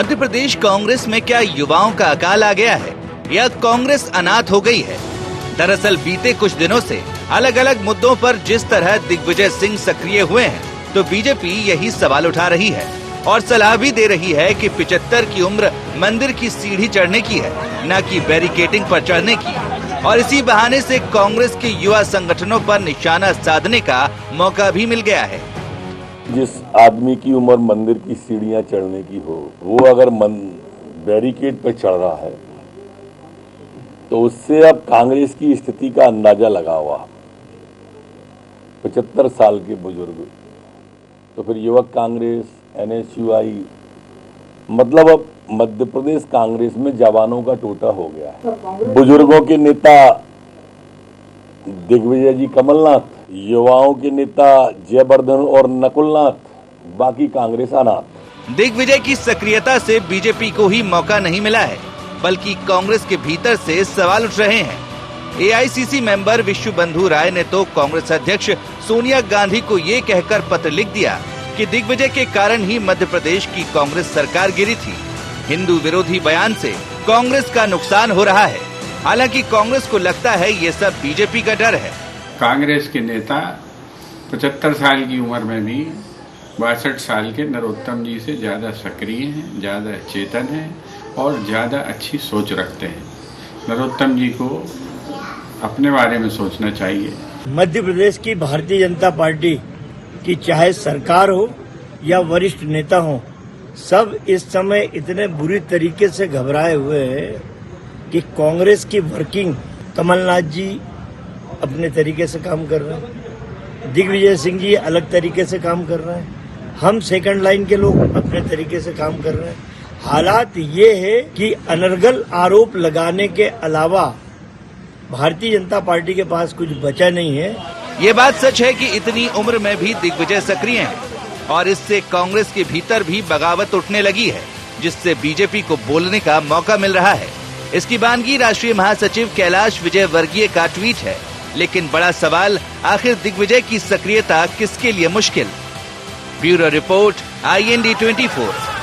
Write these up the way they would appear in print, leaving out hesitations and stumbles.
मध्य प्रदेश कांग्रेस में क्या युवाओं का अकाल आ गया है या कांग्रेस अनाथ हो गई है? दरअसल बीते कुछ दिनों से अलग अलग मुद्दों पर जिस तरह दिग्विजय सिंह सक्रिय हुए हैं, तो बीजेपी यही सवाल उठा रही है और सलाह भी दे रही है कि 75 की उम्र मंदिर की सीढ़ी चढ़ने की है, न कि बैरिकेडिंग पर चढ़ने की। और इसी बहाने से कांग्रेस के युवा संगठनों पर निशाना साधने का मौका भी मिल गया है। जिस आदमी की उम्र मंदिर की सीढ़ियां चढ़ने की हो, वो अगर बैरिकेड पर चढ़ रहा है तो उससे अब कांग्रेस की स्थिति का अंदाजा लगा हुआ। 75 साल के बुजुर्ग, तो फिर युवक कांग्रेस, NSUI, मतलब अब मध्य प्रदेश कांग्रेस में जवानों का टोटा हो गया है। बुजुर्गों के नेता दिग्विजय जी कमलनाथ, युवाओं के नेता जयवर्धन और नकुलनाथ, बाकी कांग्रेस अनाथ। दिग्विजय की सक्रियता से बीजेपी को ही मौका नहीं मिला है, बल्कि कांग्रेस के भीतर से सवाल उठ रहे हैं। AICC मेंबर विश्व बंधु राय ने तो कांग्रेस अध्यक्ष सोनिया गांधी को ये कहकर पत्र लिख दिया कि दिग्विजय के कारण ही मध्य प्रदेश की कांग्रेस सरकार गिरी थी। हिंदू विरोधी बयान से कांग्रेस का नुकसान हो रहा है। हालांकि कांग्रेस को लगता है ये सब बीजेपी का डर है। कांग्रेस के नेता 75 साल की उम्र में भी 62 साल के नरोत्तम जी से ज्यादा सक्रिय हैं, ज्यादा चेतन हैं और ज्यादा अच्छी सोच रखते हैं। नरोत्तम जी को अपने बारे में सोचना चाहिए। मध्य प्रदेश की भारतीय जनता पार्टी की चाहे सरकार हो या वरिष्ठ नेता हो, सब इस समय इतने बुरी तरीके से घबराए हुए हैं कि कांग्रेस की वर्किंग, कमलनाथ जी अपने तरीके से काम कर रहे हैं, दिग्विजय सिंह जी अलग तरीके से काम कर रहे हैं, हम सेकंड लाइन के लोग अपने तरीके से काम कर रहे हैं। हालात ये है कि अनर्गल आरोप लगाने के अलावा भारतीय जनता पार्टी के पास कुछ बचा नहीं है। ये बात सच है कि इतनी उम्र में भी दिग्विजय सक्रिय हैं और इससे कांग्रेस के भीतर भी बगावत उठने लगी है, जिससे बीजेपी को बोलने का मौका मिल रहा है। इसकी बानगी राष्ट्रीय महासचिव कैलाश विजयवर्गीय का ट्वीट है। लेकिन बड़ा सवाल, आखिर दिग्विजय की सक्रियता किसके लिए मुश्किल? Bureau report, IND 24।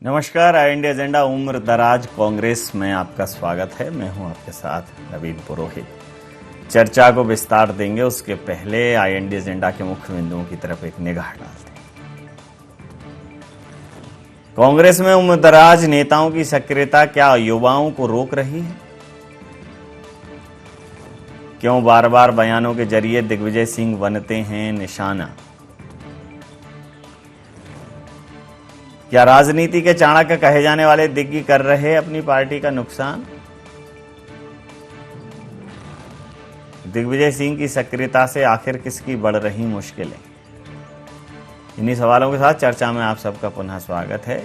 नमस्कार, IND एजेंडा उम्र दराज कांग्रेस में आपका स्वागत है। मैं हूं आपके साथ नवीन पुरोहित। चर्चा को विस्तार देंगे उसके पहले IND एजेंडा के मुख्य बिंदुओं की तरफ एक निगाह डालते हैं। कांग्रेस में उम्र दराज नेताओं की सक्रियता क्या युवाओं को रोक रही है? क्यों बार बार बयानों के जरिए दिग्विजय सिंह बनते हैं निशाना? क्या राजनीति के चाणक्य कहे जाने वाले दिग्गी कर रहे अपनी पार्टी का नुकसान? दिग्विजय सिंह की सक्रियता से आखिर किसकी बढ़ रही मुश्किलें? इन्हीं सवालों के साथ चर्चा में आप सबका पुनः स्वागत है।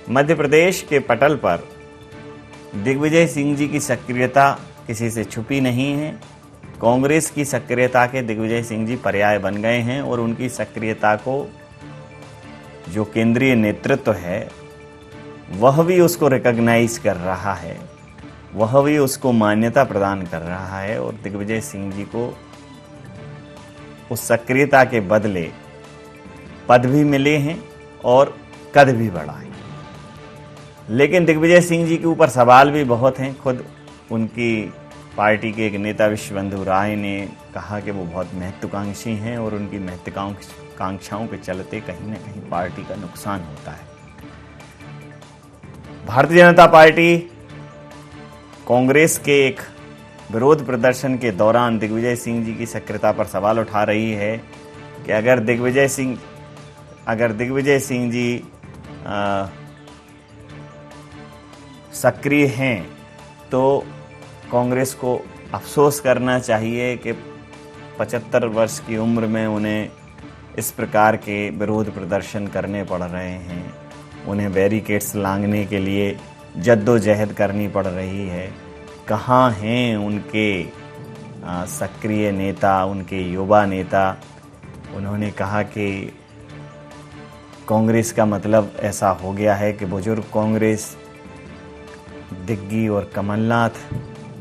मध्य प्रदेश के पटल पर दिग्विजय सिंह जी की सक्रियता किसी से छुपी नहीं है। कांग्रेस की सक्रियता के दिग्विजय सिंह जी पर्याय बन गए हैं और उनकी सक्रियता को जो केंद्रीय नेतृत्व है वह भी उसको रिकॉग्नाइज कर रहा है, वह भी उसको मान्यता प्रदान कर रहा है और दिग्विजय सिंह जी को उस सक्रियता के बदले पद भी मिले हैं और कद भी बढ़ा है। लेकिन दिग्विजय सिंह जी के ऊपर सवाल भी बहुत हैं। खुद उनकी पार्टी के एक नेता विश्व बंधु राय ने कहा कि वो बहुत महत्वाकांक्षी हैं और उनकी महत्वाकांक्षाओं के चलते कहीं ना कहीं पार्टी का नुकसान होता है। भारतीय जनता पार्टी कांग्रेस के एक विरोध प्रदर्शन के दौरान दिग्विजय सिंह जी की सक्रियता पर सवाल उठा रही है कि अगर दिग्विजय सिंह जी सक्रिय हैं तो कांग्रेस को अफसोस करना चाहिए कि 75 वर्ष की उम्र में उन्हें इस प्रकार के विरोध प्रदर्शन करने पड़ रहे हैं, उन्हें बैरिकेड्स लांघने के लिए जद्दोजहद करनी पड़ रही है। कहाँ हैं उनके सक्रिय नेता, उनके युवा नेता? उन्होंने कहा कि कांग्रेस का मतलब ऐसा हो गया है कि बुजुर्ग कांग्रेस, दिग्गी और कमलनाथ,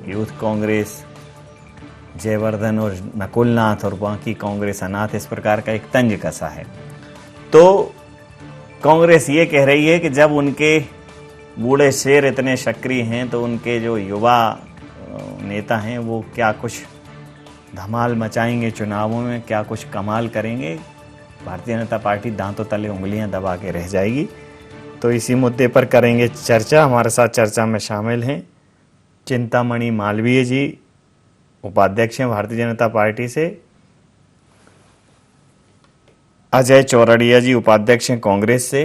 यूथ कांग्रेस जयवर्धन और नकुलनाथ, और बाकी कांग्रेस अनाथ, इस प्रकार का एक तंज कसा है। तो कांग्रेस ये कह रही है कि जब उनके बूढ़े शेर इतने सक्रिय हैं तो उनके जो युवा नेता हैं वो क्या कुछ धमाल मचाएंगे चुनावों में, क्या कुछ कमाल करेंगे, भारतीय जनता पार्टी दांतों तले उंगलियां दबा के रह जाएगी। तो इसी मुद्दे पर करेंगे चर्चा। हमारे साथ चर्चा में शामिल हैं चिंतामणि मालवीय जी, उपाध्यक्ष हैं भारतीय जनता पार्टी से, अजय चौरड़िया जी, उपाध्यक्ष हैं कांग्रेस से,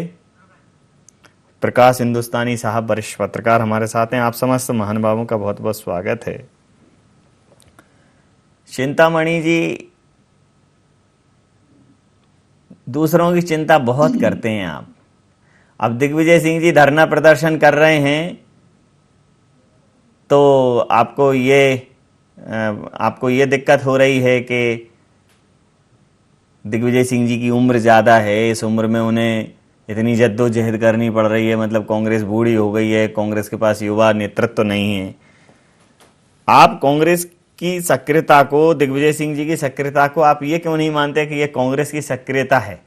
प्रकाश हिंदुस्तानी साहब वरिष्ठ पत्रकार हमारे साथ हैं। आप समस्त महानुभावों का बहुत बहुत स्वागत है। चिंतामणि जी, दूसरों की चिंता बहुत करते हैं आप। अब दिग्विजय सिंह जी धरना प्रदर्शन कर रहे हैं तो आपको ये दिक्कत हो रही है कि दिग्विजय सिंह जी की उम्र ज़्यादा है, इस उम्र में उन्हें इतनी जद्दोजहद करनी पड़ रही है, मतलब कांग्रेस बूढ़ी हो गई है, कांग्रेस के पास युवा नेतृत्व नहीं है। आप कांग्रेस की सक्रियता को, दिग्विजय सिंह जी की सक्रियता को आप ये क्यों नहीं मानते कि ये कांग्रेस की सक्रियता है?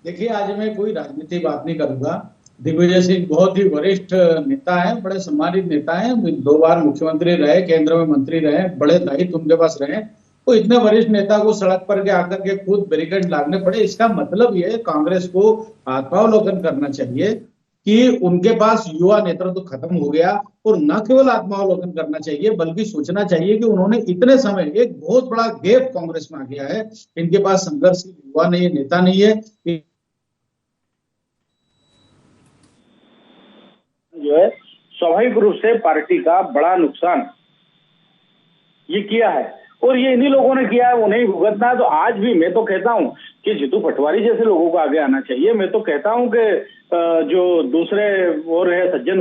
देखिए, आज मैं कोई राजनीतिक बात नहीं करूंगा। दिग्विजय सिंह बहुत ही वरिष्ठ नेता हैं, बड़े सम्मानित नेता हैं, 2 बार मुख्यमंत्री रहे, केंद्र में मंत्री रहे, बड़े दायित्व उनके पास रहे। तो इतने वरिष्ठ नेता को सड़क पर के आकर के खुद बैरिकेड लागने पड़े, इसका मतलब ये कांग्रेस को आत्मावलोकन करना चाहिए कि उनके पास युवा नेतृत्व खत्म हो गया। और न केवल आत्मावलोकन करना चाहिए बल्कि सोचना चाहिए कि उन्होंने इतने समय, एक बहुत बड़ा गैप कांग्रेस में आ गया है, इनके पास संघर्ष युवा नहीं है, नेता नहीं है। जो है स्वाभाविक रूप से पार्टी का बड़ा नुकसान ये किया है और ये इन्हीं लोगों ने किया है, उन्हें ही भुगतना है। तो आज भी मैं तो कहता हूं कि जीतू पटवारी जैसे लोगों को आगे आना चाहिए। मैं तो कहता हूं कि जो दूसरे और है सज्जन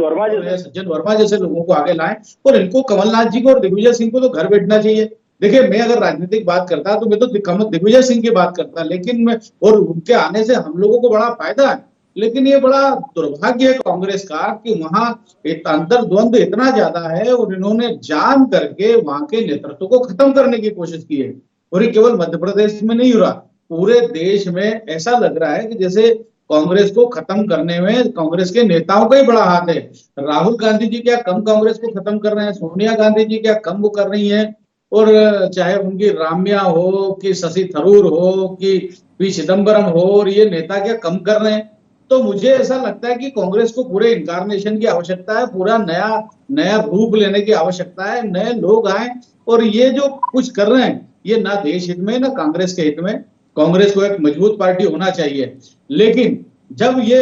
वर्मा जैसे लोगों को आगे लाएं और इनको, कमलनाथ जी को और दिग्विजय सिंह को तो घर बैठना चाहिए। देखिए, मैं अगर राजनीतिक बात करता तो मैं तो दिग्विजय सिंह की बात करता, लेकिन मैं, और उनके आने से हम लोगों को बड़ा फायदा है, लेकिन ये बड़ा दुर्भाग्य है कांग्रेस का कि वहां एक अंतर्द्वंद इतना ज्यादा है और इन्होंने जान करके वहां के नेतृत्व को खत्म करने की कोशिश की है। और ये केवल मध्य प्रदेश में नहीं हो रहा, पूरे देश में ऐसा लग रहा है कि जैसे कांग्रेस को खत्म करने में कांग्रेस के नेताओं का ही बड़ा हाथ है। राहुल गांधी जी क्या कम कांग्रेस को खत्म कर रहे हैं, सोनिया गांधी जी क्या कम वो कर रही है, और चाहे उनकी राम्या हो कि शशि थरूर हो कि पी चिदम्बरम हो, और ये नेता क्या कम कर रहे हैं। तो मुझे ऐसा लगता है कि कांग्रेस को पूरे इनकारनेशन की आवश्यकता है, पूरा नया रूप लेने की आवश्यकता है, नए लोग आए। और ये जो कुछ कर रहे हैं ये ना देश हित में ना कांग्रेस के हित में। कांग्रेस को एक मजबूत पार्टी होना चाहिए, लेकिन जब ये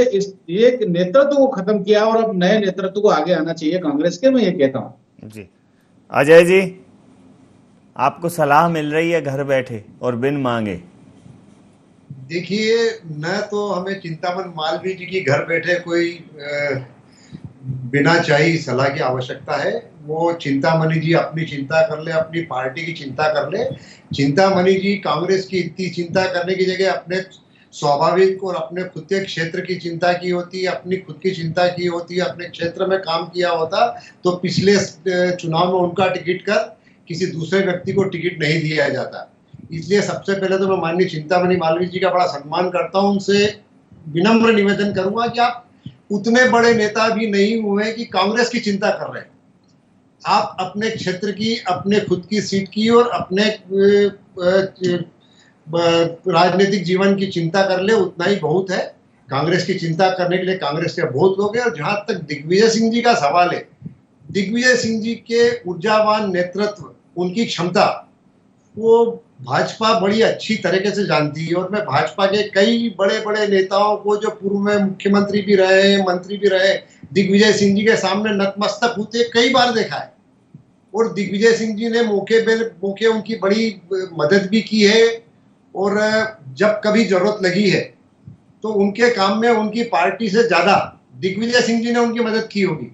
नेतृत्व को खत्म किया और अब नए नेतृत्व को आगे आना चाहिए कांग्रेस के, मैं ये कहता हूं। जी अजय जी, आपको सलाह मिल रही है घर बैठे और बिन मांगे। देखिए, न तो हमें चिंतामणि मालवीय जी की घर बैठे कोई बिना चाहिए सलाह की आवश्यकता है। वो चिंतामणि जी अपनी चिंता कर ले, अपनी पार्टी की चिंता कर ले। चिंतामणि जी कांग्रेस की इतनी चिंता करने की जगह अपने स्वाभाविक और अपने खुद के क्षेत्र की चिंता की होती, अपनी खुद की चिंता की होती, अपने क्षेत्र में काम किया होता तो पिछले चुनाव में उनका टिकट कर किसी दूसरे व्यक्ति को टिकट नहीं दिया जाता। इसलिए सबसे पहले तो मैं माननीय चिंतामणि मालवीय जी का बड़ा सम्मान करता हूं। उनसे विनम्र निवेदन करूंगा कि आप उतने बड़े नेता भी नहीं हुए कि कांग्रेस की चिंता कर रहे हैं। आप अपने क्षेत्र की, अपने खुद की सीट की और अपने राजनीतिक जीवन की चिंता कर ले, उतना ही बहुत है। कांग्रेस की चिंता करने के लिए कांग्रेस के बहुत लोग हैं। और जहां तक दिग्विजय सिंह जी का सवाल है, दिग्विजय सिंह जी के ऊर्जावान नेतृत्व, उनकी क्षमता, वो भाजपा बड़ी अच्छी तरीके से जानती है। और मैं भाजपा के कई बड़े बड़े नेताओं को जो पूर्व में मुख्यमंत्री भी रहे, मंत्री भी रहे, दिग्विजय सिंह जी के सामने नतमस्तक होते कई बार देखा है। और दिग्विजय सिंह जी ने मौके उनकी बड़ी मदद भी की है। और जब कभी जरूरत लगी है तो उनके काम में उनकी पार्टी से ज्यादा दिग्विजय सिंह जी ने उनकी मदद की होगी।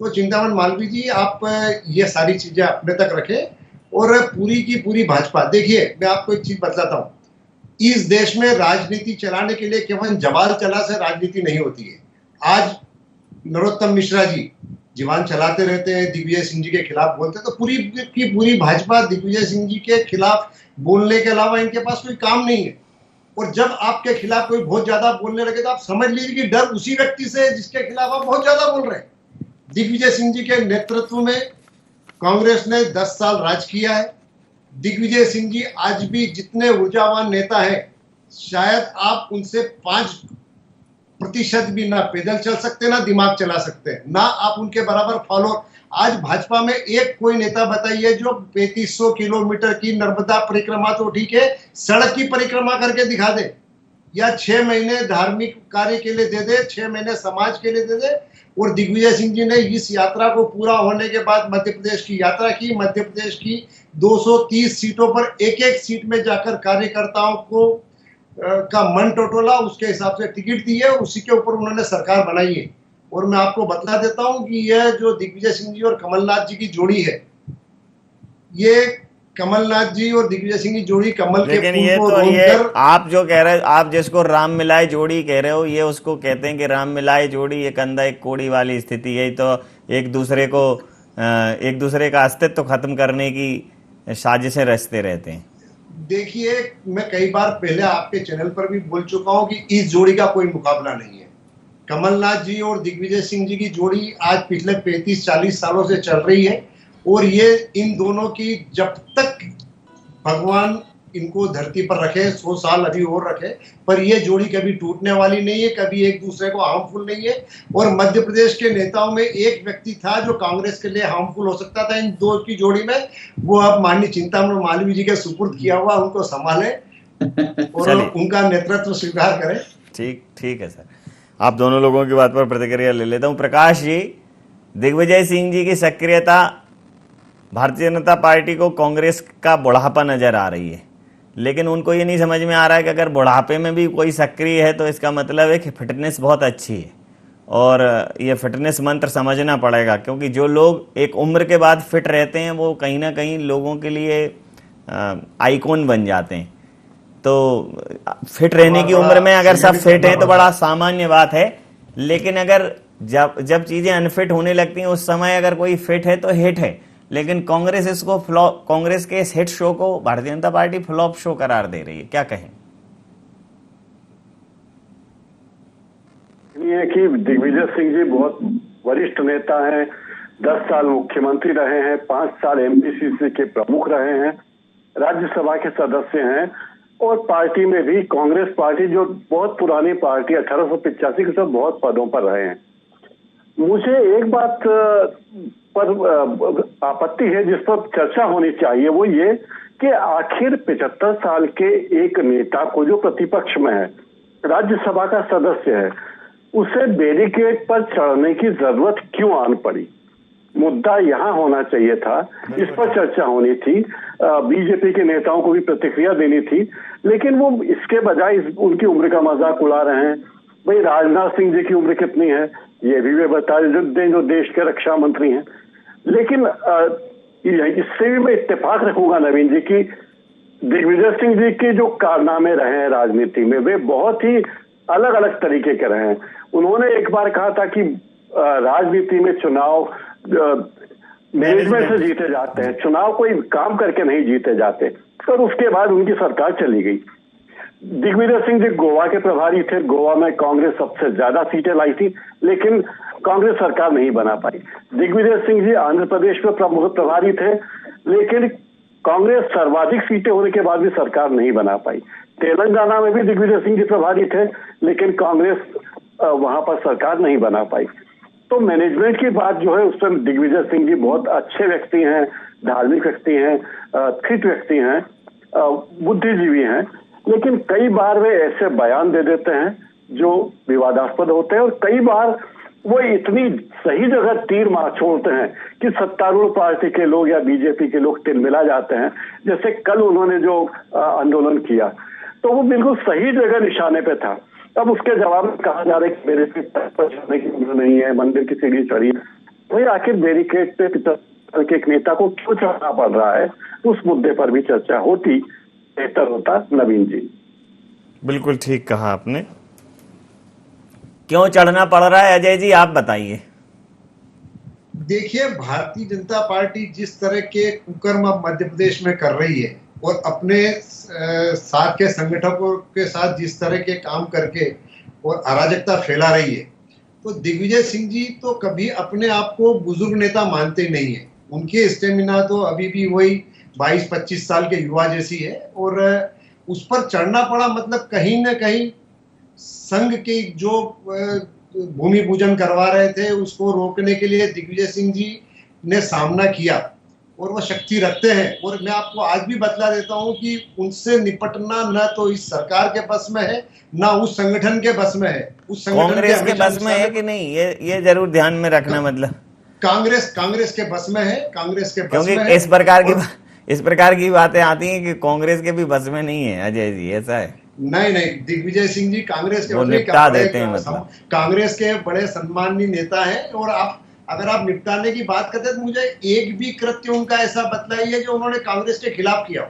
तो चिंतामणि मालवीय जी, आप ये सारी चीजें अपने तक रखें। और पूरी की पूरी भाजपा, देखिए मैं आपको एक चीज बतलाता हूँ, इस देश में राजनीति चलाने के लिए केवल जबान चला से राजनीति नहीं होती है। आज नरोत्तम मिश्रा जी जीवान चलाते रहते हैं, दिग्विजय सिंह जी के खिलाफ बोलते हैं, तो पूरी की पूरी भाजपा दिग्विजय सिंह जी के खिलाफ बोलने के अलावा इनके पास कोई काम नहीं है। और जब आपके खिलाफ कोई बहुत ज्यादा बोलने लगे तो आप समझ लीजिए कि डर उसी व्यक्ति से है जिसके खिलाफ आप बहुत ज्यादा बोल रहे हैं। दिग्विजय सिंह जी के नेतृत्व में कांग्रेस ने 10 साल राज किया है। दिग्विजय सिंह जी आज भी जितने ऊर्जावान नेता हैं, शायद आप उनसे 5% भी ना पैदल चल सकते, ना दिमाग चला सकते हैं, ना आप उनके बराबर फॉलो। आज भाजपा में एक कोई नेता बताइए जो 3500 किलोमीटर की नर्मदा परिक्रमा तो ठीक है, सड़क की परिक्रमा करके दिखा दे, या 6 महीने धार्मिक कार्य के लिए दे दे, 6 महीने समाज के लिए दे दे। और दिग्विजय सिंह जी ने इस यात्रा को पूरा होने के बाद मध्य प्रदेश की यात्रा की, मध्य प्रदेश की 230 सीटों पर एक एक सीट में जाकर कार्यकर्ताओं को का मन टटोला, उसके हिसाब से टिकट दी है, उसी के ऊपर उन्होंने सरकार बनाई है। और मैं आपको बता देता हूं कि यह जो दिग्विजय सिंह जी और कमलनाथ जी की जोड़ी है, ये कमलनाथ जी और दिग्विजय सिंह की जोड़ी कमल के लेकिन फूल ये को तो ये रोंदकर, आप जो कह रहे हो, आप जिसको राम मिलाए जोड़ी कह रहे हो, ये उसको कहते हैं कि राम मिलाए जोड़ी एक अंधा एक कोड़ी वाली स्थिति है। तो एक दूसरे का अस्तित्व खत्म करने की साजिशें रचते रहते हैं। देखिए, मैं कई बार पहले आपके चैनल पर भी बोल चुका हूं कि इस जोड़ी का कोई मुकाबला नहीं है। कमलनाथ जी और दिग्विजय सिंह जी की जोड़ी आज पिछले 35-40 सालों से चल रही है, और ये इन दोनों की जब तक भगवान इनको धरती पर रखे, 100 साल अभी और रखे, पर ये जोड़ी कभी टूटने वाली नहीं है, कभी एक दूसरे को हार्मफुल नहीं है। और मध्य प्रदेश के नेताओं में एक व्यक्ति था जो कांग्रेस के लिए हार्मफुल हो सकता था इन दो की जोड़ी में, वो अब माननीय चिंतामणि मालवीय जी के सुपुर्द किया हुआ, उनको संभाले और उनका नेतृत्व स्वीकार करें। ठीक है सर, आप दोनों लोगों की बात पर प्रतिक्रिया ले लेता हूं। प्रकाश जी, दिग्विजय सिंह जी की सक्रियता भारतीय जनता पार्टी को कांग्रेस का बुढ़ापा नजर आ रही है, लेकिन उनको ये नहीं समझ में आ रहा है कि अगर बुढ़ापे में भी कोई सक्रिय है तो इसका मतलब है कि फिटनेस बहुत अच्छी है। और ये फिटनेस मंत्र समझना पड़ेगा, क्योंकि जो लोग एक उम्र के बाद फिट रहते हैं वो कहीं ना कहीं लोगों के लिए आइकॉन बन जाते हैं। तो फिट रहने की उम्र में अगर सब फिट हैं तो बड़ा सामान्य बात है, लेकिन अगर जब चीजें अनफिट होने लगती हैं उस समय अगर कोई फिट है तो हिट है। लेकिन कांग्रेस इसको फ्लॉप, कांग्रेस के इस हिट शो को Bharatiya Janata party flop show करार दे रही है, क्या कहें? ये कि दिग्विजय सिंह जी बहुत वरिष्ठ नेता हैं, 10 साल मुख्यमंत्री रहे हैं, 5 साल एमपीसीसी के प्रमुख रहे हैं, राज्यसभा के सदस्य हैं, और पार्टी में भी कांग्रेस पार्टी जो बहुत पुरानी पार्टी 1885 के सब बहुत पदों पर रहे हैं। मुझे एक बात पर आपत्ति है जिस पर चर्चा होनी चाहिए, वो ये कि आखिर 75 साल के एक नेता को जो प्रतिपक्ष में है, राज्यसभा का सदस्य है, उसे बैरिकेड पर चढ़ने की जरूरत क्यों आन पड़ी? मुद्दा यहाँ होना चाहिए था, इस पर चर्चा होनी थी, बीजेपी के नेताओं को भी प्रतिक्रिया देनी थी, लेकिन वो इसके बजाय उनकी उम्र का मजाक उड़ा रहे हैं। भाई राजनाथ सिंह जी की उम्र कितनी है ये भी वे बता दें जो देश के रक्षा मंत्री हैं। लेकिन इससे भी मैं इत्तेफाक रखूंगा नवीन जी की दिग्विजय सिंह जी के जो कारनामे रहे हैं राजनीति में वे बहुत ही अलग अलग तरीके के रहे हैं। उन्होंने एक बार कहा था कि राजनीति में चुनाव मैनेजमेंट से जीते जाते हैं, चुनाव कोई काम करके नहीं जीते जाते, और उसके बाद उनकी सरकार चली गई। दिग्विजय सिंह जी गोवा के प्रभारी थे, गोवा में कांग्रेस सबसे ज्यादा सीटें लाई थी, लेकिन कांग्रेस सरकार नहीं बना पाई। दिग्विजय सिंह जी आंध्र प्रदेश में प्रमुख प्रभारी थे, लेकिन कांग्रेस सर्वाधिक सीटें होने के बाद भी सरकार नहीं बना पाई। तेलंगाना में भी दिग्विजय सिंह जी प्रभारी थे, लेकिन कांग्रेस वहां पर सरकार नहीं बना पाई। तो मैनेजमेंट की बात जो है उस पर दिग्विजय सिंह जी बहुत अच्छे व्यक्ति हैं, धार्मिक व्यक्ति हैं, फिट व्यक्ति हैं, बुद्धिजीवी हैं, लेकिन कई बार वे ऐसे बयान दे देते हैं जो विवादास्पद होते हैं, और कई बार वो इतनी सही जगह तीर मार छोड़ते हैं कि सत्तारूढ़ पार्टी के लोग या बीजेपी के लोग तिलमिला जाते हैं। जैसे कल उन्होंने जो आंदोलन किया तो वो बिल्कुल सही जगह निशाने पे था। अब उसके जवाब में कहा जा रहा है कि बैरिकेड पर चढ़ने की उम्र नहीं है, मंदिर की सीढ़ी चढ़ी। वही आखिर बैरिकेड पे एक नेता को क्यों चढ़ना पड़ रहा है, उस मुद्दे पर भी चर्चा होती बेहतर होता नवीन जी। बिल्कुल ठीक कहा आपने। क्यों चढ़ना पड़ रहा है अजय जी, आप बताइए। देखिए, भारतीय जनता पार्टी जिस तरह के कुकर्म अब मध्य प्रदेश में कर रही है और अपने साथ के संगठकों के साथ जिस तरह के काम करके और अराजकता फैला रही है, तो दिग्विजय सिंह जी तो कभी अपने आप को बुजुर्ग नेता मानते नहीं है। उनके स्टेमिना तो अभी भी वही 22-25 साल के युवा जैसी है, और उस पर चढ़ना पड़ा मतलब कहीं ना कहीं संघ के जो भूमि पूजन करवा रहे थे उसको रोकने के लिए दिग्विजय सिंह जी ने सामना किया, और वो शक्ति रखते हैं। और मैं आपको आज भी बतला देता हूं कि उनसे निपटना न तो इस सरकार के बस में है, ना उस संगठन के बस में है। उस संगठन कांग्रेस के बस में है कि नहीं, ये जरूर ध्यान में रखना। मतलब कांग्रेस के बस में है, कांग्रेस के बस क्योंकि में है। इस प्रकार की बातें आती हैं कि कांग्रेस के भी बस में नहीं है अजय जी, ऐसा है? नहीं, दिग्विजय सिंह जी कांग्रेस के वो निपटा देते हैं। मतलब कांग्रेस के बड़े सम्माननीय नेता हैं, और अगर आप निपटाने की बात करते हैं तो मुझे एक भी कृत्य उनका ऐसा बतलाइए जो उन्होंने कांग्रेस के खिलाफ किया हो।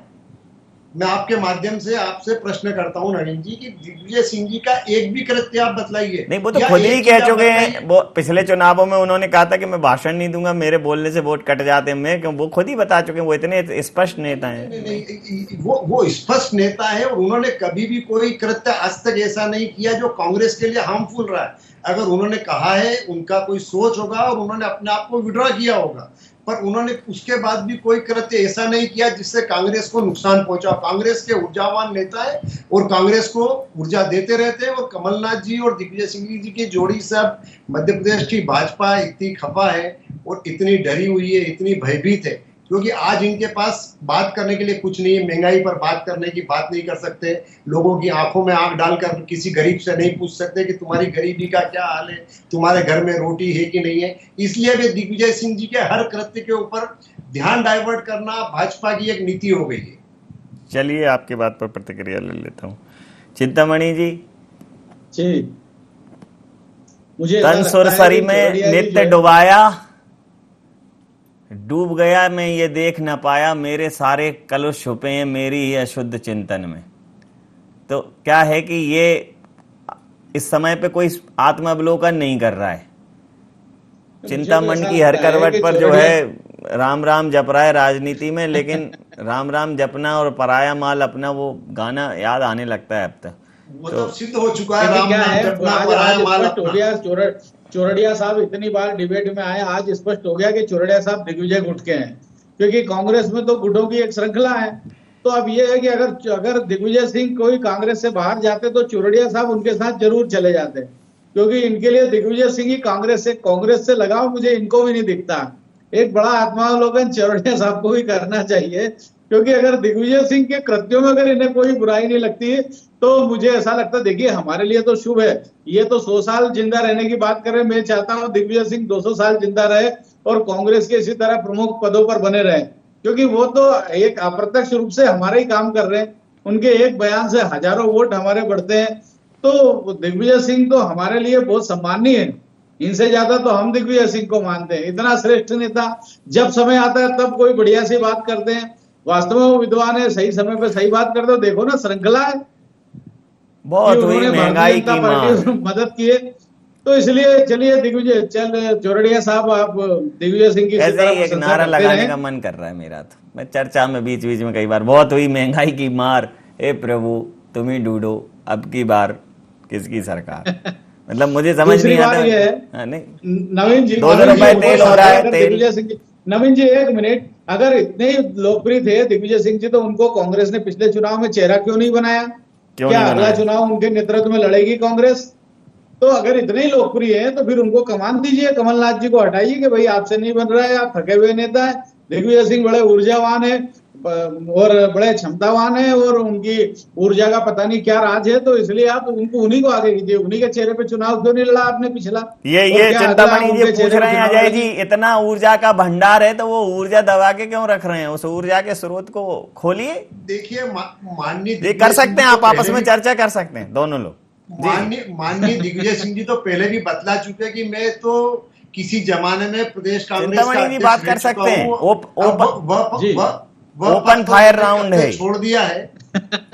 मैं आपके माध्यम से आपसे प्रश्न करता हूं नवीन जी कि दिग्विजय सिंह जी का एक भी कृत्य आप बतलाइए। नहीं, वो तो खुद ही कह चुके हैं। वो पिछले चुनावों में उन्होंने कहा था कि मैं भाषण नहीं दूंगा, मेरे बोलने से वोट कट जाते हैं। मैं वो खुद ही बता चुके हैं, वो इतने स्पष्ट नेता हैं। नहीं, वो स्पष्ट नेता है, और उन्होंने कभी भी कोई कृत्य आज तक ऐसा नहीं किया जो कांग्रेस के लिए हार्मफुल रहा है। अगर उन्होंने कहा है, उनका कोई सोच होगा और उन्होंने अपने आप को विड्रॉ किया होगा, पर उन्होंने उसके बाद भी कोई कृत्य ऐसा नहीं किया जिससे कांग्रेस को नुकसान पहुंचा। कांग्रेस के ऊर्जावान नेता है और कांग्रेस को ऊर्जा देते रहते हैं, और कमलनाथ जी और दिग्विजय सिंह जी की जोड़ी से अब मध्य प्रदेश की भाजपा इतनी खफा है और इतनी डरी हुई है, इतनी भयभीत है, क्योंकि आज इनके पास बात करने के लिए कुछ नहीं है। महंगाई पर बात करने की बात नहीं कर सकते, लोगों की आंखों में आंख डालकर किसी गरीब से नहीं पूछ सकते कि तुम्हारी गरीबी का क्या हाल है, तुम्हारे घर में रोटी है कि नहीं है। इसलिए भी दिग्विजय सिंह जी के हर कृत्य के ऊपर ध्यान डाइवर्ट करना भाजपा की एक नीति हो गई है। चलिए, आपके बात पर प्रतिक्रिया ले लेता हूँ। चिंतामणि जी, मुझे तन सुरसरी में नित्य डुबाया, डूब गया मैं ये देख न पाया, मेरे सारे कलुष छुपे हैं मेरी ही अशुद्ध चिंतन में। तो क्या है कि ये इस समय पे कोई आत्मावलोकन नहीं कर रहा है। चिंतामणि की हर करवट पर जो है राम राम जप रहा है राजनीति में, लेकिन राम राम जपना और पराया माल अपना, वो गाना याद आने लगता है अब तक। वो तो सिद्ध हो चुका है, राम नाम जपना पराया माल अपना। चोरडिया साहब इतनी बार डिबेट में आए, आज स्पष्ट हो गया कि चोरडिया साहब दिग्विजय गुट के हैं, क्योंकि कांग्रेस में तो गुटों की एक श्रृंखला है। तो अब ये है कि अगर दिग्विजय सिंह कोई कांग्रेस से बाहर जाते तो चोरडिया साहब उनके साथ जरूर चले जाते, क्योंकि इनके लिए दिग्विजय सिंह ही कांग्रेस से लगाव मुझे इनको भी नहीं दिखता। एक बड़ा आत्मावलोकन चोरडिया साहब को भी करना चाहिए, क्योंकि अगर दिग्विजय सिंह के कृत्यों में अगर इन्हें कोई बुराई नहीं लगती है तो मुझे ऐसा लगता है, देखिए हमारे लिए तो शुभ है, ये तो 100 साल जिंदा रहने की बात कर रहे हैं। मैं चाहता हूं दिग्विजय सिंह 200 साल जिंदा रहे और कांग्रेस के इसी तरह प्रमुख पदों पर बने रहे, क्योंकि वो तो एक अप्रत्यक्ष रूप से हमारे ही काम कर रहे हैं। उनके एक बयान से हजारों वोट हमारे बढ़ते हैं। तो दिग्विजय सिंह तो हमारे लिए बहुत सम्माननीय है, इनसे ज्यादा तो हम दिग्विजय सिंह को मानते हैं। इतना श्रेष्ठ नेता, जब समय आता है तब कोई बढ़िया सी बात करते हैं। वास्तव में वो विद्वान है, सही समय पे सही बात करते हो। देखो ना, श्रृंखला है, बहुत हुई महंगाई की मार, मदद किए। तो इसलिए चलिए चोरडिया साहब, आप दिग्विजय सिंह की ऐसे ही एक नारा लगाने का मन कर रहा है मेरा। तो मैं चर्चा में बीच बीच में कई बार, बहुत हुई महंगाई की मार, हे प्रभु तुम ही ढूंढो अब की बार किसकी सरकार। मतलब मुझे समझ नहीं आता है। नवीन जी, 200 रुपए तेल हो रहा है। दिग्विजय सिंह जी, नवीन जी एक मिनट, अगर इतने लोकप्रिय थे दिग्विजय सिंह जी, तो उनको कांग्रेस ने पिछले चुनाव में चेहरा क्यों नहीं बनाया? क्या अगला चुनाव उनके नेतृत्व में लड़ेगी कांग्रेस? तो अगर इतने ही लोकप्रिय है तो फिर उनको कमान दीजिए, कमलनाथ जी को हटाइए कि भाई आपसे नहीं बन रहा है, आप थके हुए नेता है। दिग्विजय सिंह बड़े ऊर्जावान है और बड़े क्षमतावान है, और उनकी ऊर्जा का पता नहीं क्या राज है, तो इसलिए आप उनको उन्हीं को आगे कीजिए। उन्हीं के चेहरे पे चुनाव क्यों नहीं लड़ा आपने पिछला? ये चिंतामणि जी पूछ रहे हैं अजय जी, इतना ऊर्जा का भंडार है तो वो ऊर्जा दबा के क्यों रख रहे हैं? उस ऊर्जा के स्रोत को खोलिए। देखिए, माननीय कर सकते हैं, आप आपस में चर्चा कर सकते हैं दोनों लोग। माननीय दिग्विजय सिंह जी तो पहले भी बतला चुके कि मैं तो किसी जमाने में प्रदेश कांग्रेस का बात कर सकते हैं। ओपन फायर राउंड है, छोड़ दिया है।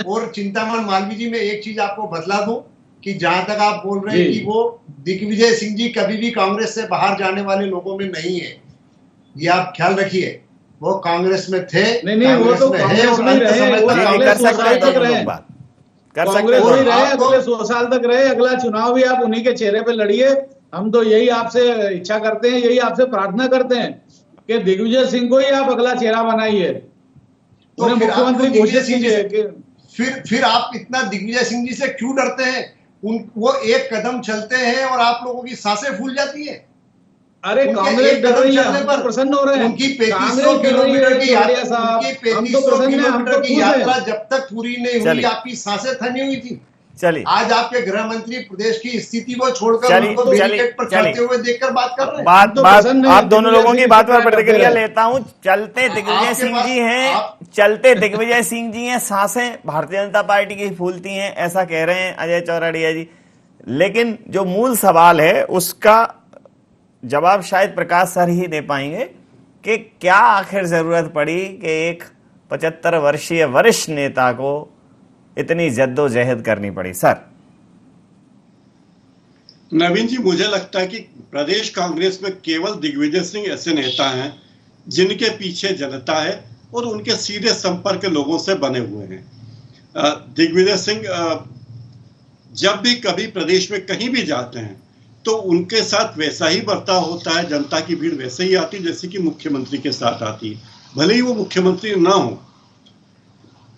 और चिंतामण मालवीय जी, मैं एक चीज आपको बतला दूं कि जहां तक आप बोल रहे हैं कि वो दिग्विजय सिंह जी कभी भी कांग्रेस से बाहर जाने वाले लोगों में नहीं है, ये आप ख्याल रखिए। वो कांग्रेस में थे, नहीं वो तो कांग्रेस में रहे, वो अगले 100 साल तक रहे, कांग्रेस में रहे, अगले 100 साल तक रहे। अगला चुनाव भी आप उन्हीं के चेहरे पे लड़िए। हम तो यही आपसे इच्छा करते हैं, यही आपसे प्रार्थना करते हैं कि दिग्विजय सिंह को ही आप अगला चेहरा बनाइए, उन्हें मुख्यमंत्री घोषित कीजिए। फिर आप इतना दिग्विजय सिंह जी से क्यों डरते हैं? वो एक कदम चलते हैं और आप लोगों की सांसें फूल जाती है। अरे कांग्रेस डर रही है, हम तो प्रसन्न हो रहे हैं। उनकी 3500 किलोमीटर की यात्रा, जब तक पूरी नहीं हुई आपकी सांसें थमी हुई थी। चलिए, आज आपके गृह मंत्री प्रदेश की स्थिति को छोड़कर उनको बैरिकेड पर चढ़ते हुए देखकर बात कर रहे हैं। बात आप दोनों लोगों की बात पर प्रतिक्रिया लेता हूं। चलते दिग्विजय सिंह जी हैं, चलते दिग्विजय सिंह जी हैं, सांसें भारतीय जनता पार्टी की फूलती हैं, ऐसा कह रहे हैं अजय चौरड़िया जी। लेकिन जो मूल सवाल है उसका जवाब शायद प्रकाश सर ही दे पाएंगे कि क्या आखिर जरूरत पड़ी कि एक 75 वर्षीय वरिष्ठ नेता को इतनी जद्दोजहद करनी पड़ी। सर नवीन जी, मुझे लगता है कि प्रदेश कांग्रेस में केवल दिग्विजय सिंह ऐसे नेता हैं जिनके पीछे जनता है और उनके सीधे संपर्क लोगों से बने हुए हैं। दिग्विजय सिंह जब भी कभी प्रदेश में कहीं भी जाते हैं तो उनके साथ वैसा ही बर्ताव होता है, जनता की भीड़ वैसे ही आती जैसे कि मुख्यमंत्री के साथ आती है, भले ही वो मुख्यमंत्री ना हो।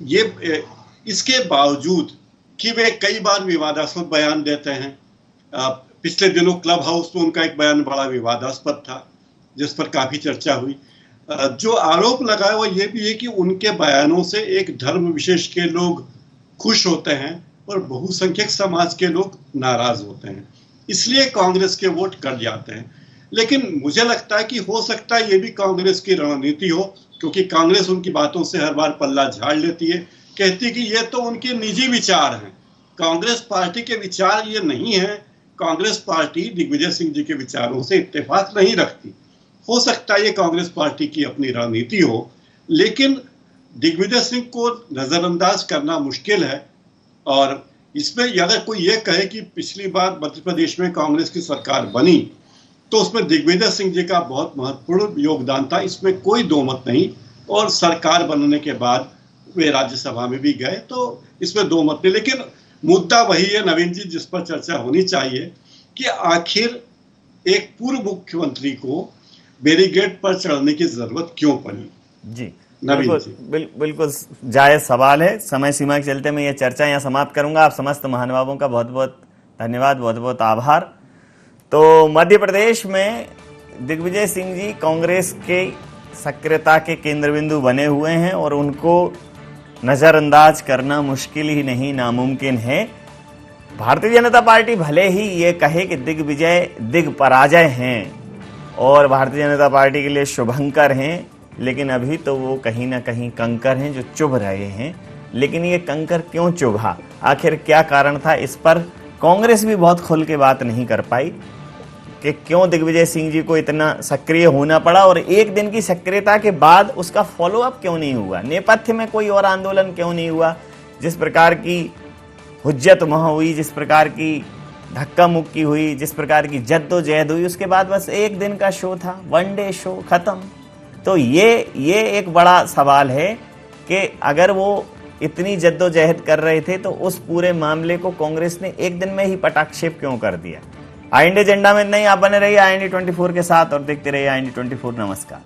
ये इसके बावजूद कि वे कई बार विवादास्पद बयान देते हैं, पिछले दिनों क्लब हाउस में उनका एक बयान बड़ा विवादास्पद था जिस पर काफी चर्चा हुई। जो आरोप लगाया वो ये भी है कि उनके बयानों से एक धर्म विशेष के लोग खुश होते हैं और बहुसंख्यक समाज के लोग नाराज होते हैं, इसलिए कांग्रेस के वोट कट जाते हैं। लेकिन मुझे लगता है कि हो सकता है ये भी कांग्रेस की रणनीति हो, क्योंकि कांग्रेस उनकी बातों से हर बार पल्ला झाड़ लेती है, कहती कि ये तो उनके निजी विचार हैं, कांग्रेस पार्टी के विचार ये नहीं है। कांग्रेस पार्टी दिग्विजय सिंह जी के विचारों से इत्तेफाक नहीं रखती। हो सकता है ये कांग्रेस पार्टी की अपनी रणनीति हो, लेकिन दिग्विजय सिंह को नजरअंदाज करना मुश्किल है। और इसमें अगर कोई ये कहे कि पिछली बार मध्य प्रदेश में कांग्रेस की सरकार बनी तो उसमें दिग्विजय सिंह जी का बहुत महत्वपूर्ण योगदान था, इसमें कोई दो मत नहीं। और सरकार बनने के बाद वे राज्यसभा में भी गए, तो इसमें दो मत नहीं। लेकिन मुद्दा वही है नवीन जी जिस पर चर्चा होनी चाहिए कि आखिर एक पूर्व मुख्यमंत्री को बैरिकेड पर चढ़ने की जरूरत क्यों पड़ी। जी बिल्कुल जायज सवाल है। समय सीमा के चलते मैं ये चर्चा यहाँ समाप्त करूंगा। आप समस्त महानुभावों का बहुत बहुत धन्यवाद, बहुत बहुत आभार। तो मध्य प्रदेश में दिग्विजय सिंह जी कांग्रेस के सक्रियता के केंद्र बिंदु बने हुए हैं और उनको नजरअंदाज करना मुश्किल ही नहीं, नामुमकिन है। भारतीय जनता पार्टी भले ही ये कहे कि दिग्विजय दिग्पराजय हैं और भारतीय जनता पार्टी के लिए शुभंकर हैं, लेकिन अभी तो वो कहीं ना कहीं कंकर हैं जो चुभ रहे हैं। लेकिन ये कंकर क्यों चुभा, आखिर क्या कारण था, इस पर कांग्रेस भी बहुत खुल के बात नहीं कर पाई कि क्यों दिग्विजय सिंह जी को इतना सक्रिय होना पड़ा और एक दिन की सक्रियता के बाद उसका फॉलोअप क्यों नहीं हुआ, नेपथ्य में कोई और आंदोलन क्यों नहीं हुआ। जिस प्रकार की हुज्जत वहां हुई, जिस प्रकार की धक्का मुक्की हुई, जिस प्रकार की जद्दोजहद हुई, उसके बाद बस एक दिन का शो था, वन डे शो, खत्म। तो ये एक बड़ा सवाल है कि अगर वो इतनी जद्दोजहद कर रहे थे तो उस पूरे मामले को कांग्रेस ने एक दिन में ही पटाक्षेप क्यों कर दिया। IND एजेंडा में नहीं, आप बने रहिए IND 24 के साथ और देखते रहिए IND 24। नमस्कार।